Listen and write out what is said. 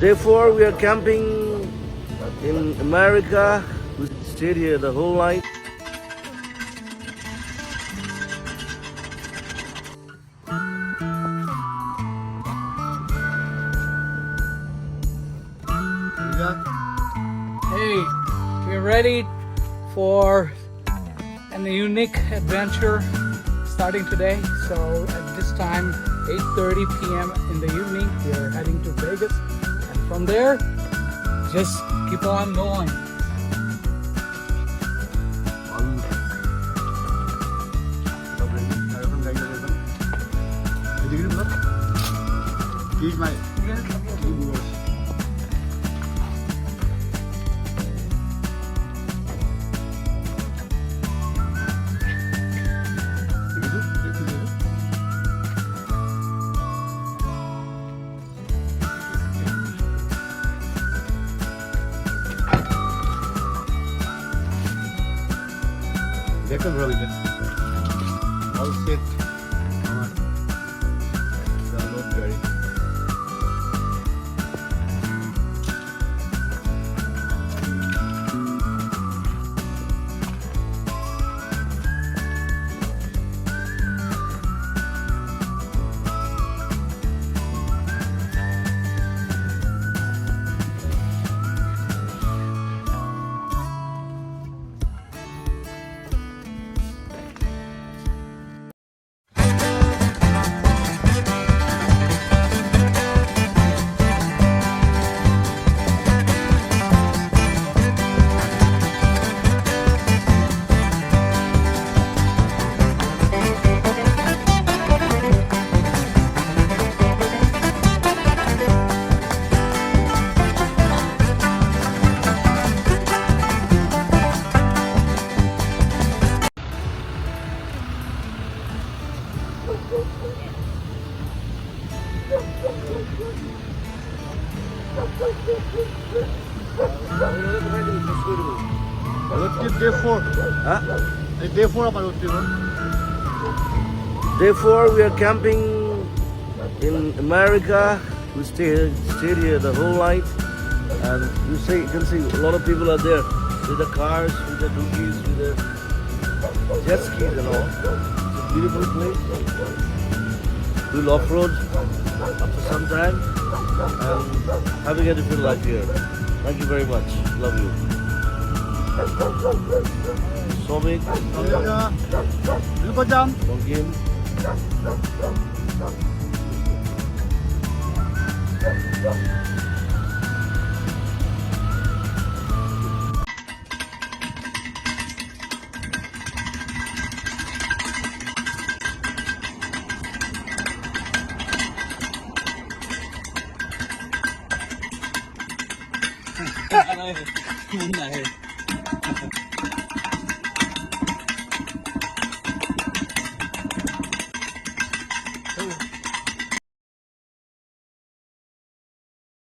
Day 4, we are camping in America. We stayed here the whole night. Hey, we're ready for an unique adventure starting today. So at this time, 8:30 p.m. in the evening, we are heading to Vegas. And from there, just keep on going. He's my That was really good. All set. Download Gary. Day 4. Huh? Day 4 about Day 4, we are camping in America. We stayed here the whole night. And you can see a lot of people are there with the cars, with the dookies, with the jet skis and all. It's a beautiful place. We'll off-road after some time and having a different life here. Thank you very much. Love you. Zubeen, Garg. Này.